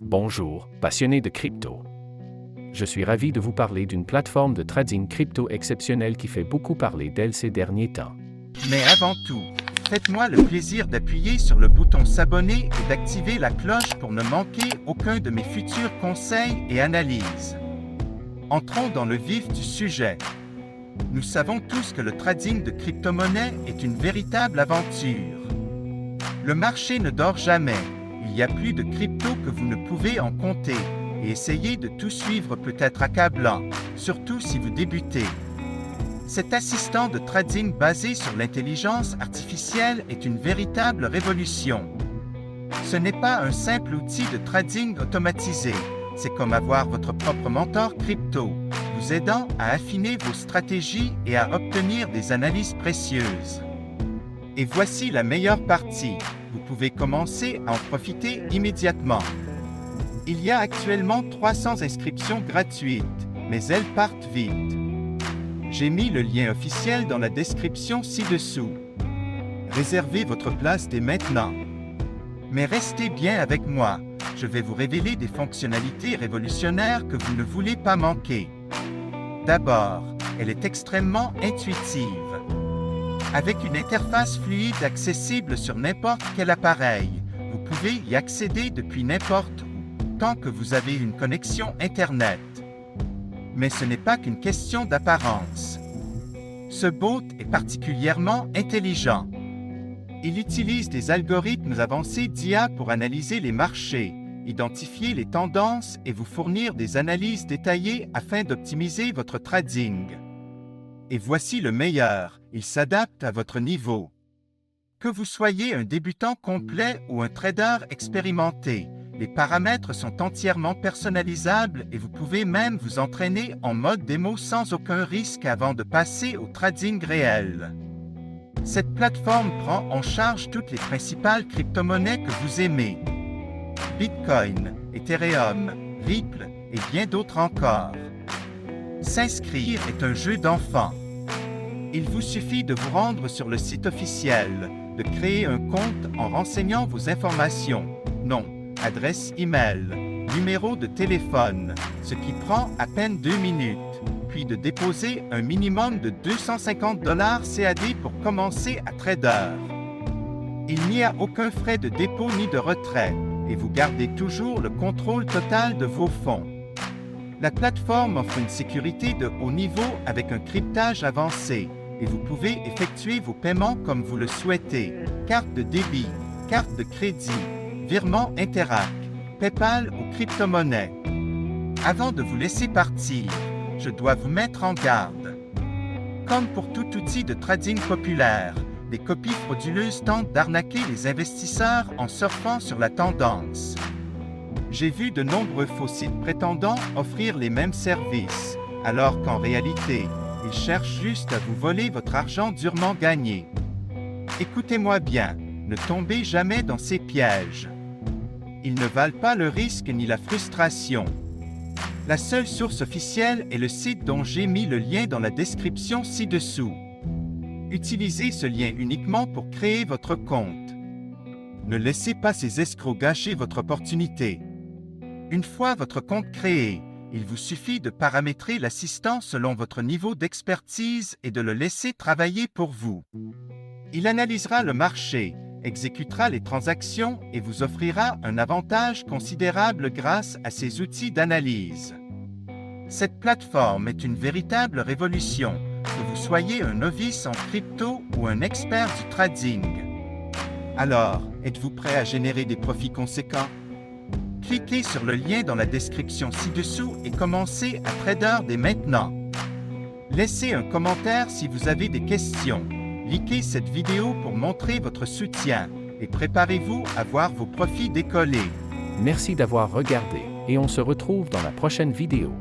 Bonjour, passionnés de crypto. Je suis ravi de vous parler d'une plateforme de trading crypto exceptionnelle qui fait beaucoup parler d'elle ces derniers temps. Mais avant tout, faites-moi le plaisir d'appuyer sur le bouton s'abonner et d'activer la cloche pour ne manquer aucun de mes futurs conseils et analyses. Entrons dans le vif du sujet. Nous savons tous que le trading de crypto-monnaies est une véritable aventure. Le marché ne dort jamais. Il y a plus de crypto que vous ne pouvez en compter, et essayer de tout suivre peut être accablant, surtout si vous débutez. Cet assistant de trading basé sur l'intelligence artificielle est une véritable révolution. Ce n'est pas un simple outil de trading automatisé, c'est comme avoir votre propre mentor crypto, vous aidant à affiner vos stratégies et à obtenir des analyses précieuses. Et voici la meilleure partie, vous pouvez commencer à en profiter immédiatement. Il y a actuellement 300 inscriptions gratuites, mais elles partent vite. J'ai mis le lien officiel dans la description ci-dessous. Réservez votre place dès maintenant. Mais restez bien avec moi, je vais vous révéler des fonctionnalités révolutionnaires que vous ne voulez pas manquer. D'abord, elle est extrêmement intuitive. Avec une interface fluide accessible sur n'importe quel appareil, vous pouvez y accéder depuis n'importe où, tant que vous avez une connexion Internet. Mais ce n'est pas qu'une question d'apparence. Ce bot est particulièrement intelligent. Il utilise des algorithmes avancés d'IA pour analyser les marchés, identifier les tendances et vous fournir des analyses détaillées afin d'optimiser votre trading. Et voici le meilleur, il s'adapte à votre niveau. Que vous soyez un débutant complet ou un trader expérimenté, les paramètres sont entièrement personnalisables et vous pouvez même vous entraîner en mode démo sans aucun risque avant de passer au trading réel. Cette plateforme prend en charge toutes les principales crypto-monnaies que vous aimez. Bitcoin, Ethereum, Ripple et bien d'autres encore. S'inscrire est un jeu d'enfant. Il vous suffit de vous rendre sur le site officiel, de créer un compte en renseignant vos informations, nom, adresse email, numéro de téléphone, ce qui prend à peine 2 minutes, puis de déposer un minimum de 250 $ CAD pour commencer à trader. Il n'y a aucun frais de dépôt ni de retrait, et vous gardez toujours le contrôle total de vos fonds. La plateforme offre une sécurité de haut niveau avec un cryptage avancé et vous pouvez effectuer vos paiements comme vous le souhaitez. Carte de débit, carte de crédit, virement Interac, PayPal ou crypto-monnaie. Avant de vous laisser partir, je dois vous mettre en garde. Comme pour tout outil de trading populaire, des copies frauduleuses tentent d'arnaquer les investisseurs en surfant sur la tendance. J'ai vu de nombreux faux sites prétendant offrir les mêmes services, alors qu'en réalité, ils cherchent juste à vous voler votre argent durement gagné. Écoutez-moi bien, ne tombez jamais dans ces pièges. Ils ne valent pas le risque ni la frustration. La seule source officielle est le site dont j'ai mis le lien dans la description ci-dessous. Utilisez ce lien uniquement pour créer votre compte. Ne laissez pas ces escrocs gâcher votre opportunité. Une fois votre compte créé, il vous suffit de paramétrer l'assistant selon votre niveau d'expertise et de le laisser travailler pour vous. Il analysera le marché, exécutera les transactions et vous offrira un avantage considérable grâce à ses outils d'analyse. Cette plateforme est une véritable révolution, que vous soyez un novice en crypto ou un expert du trading. Alors, êtes-vous prêt à générer des profits conséquents? Cliquez sur le lien dans la description ci-dessous et commencez à trader dès maintenant. Laissez un commentaire si vous avez des questions. Likez cette vidéo pour montrer votre soutien et préparez-vous à voir vos profits décoller. Merci d'avoir regardé et on se retrouve dans la prochaine vidéo.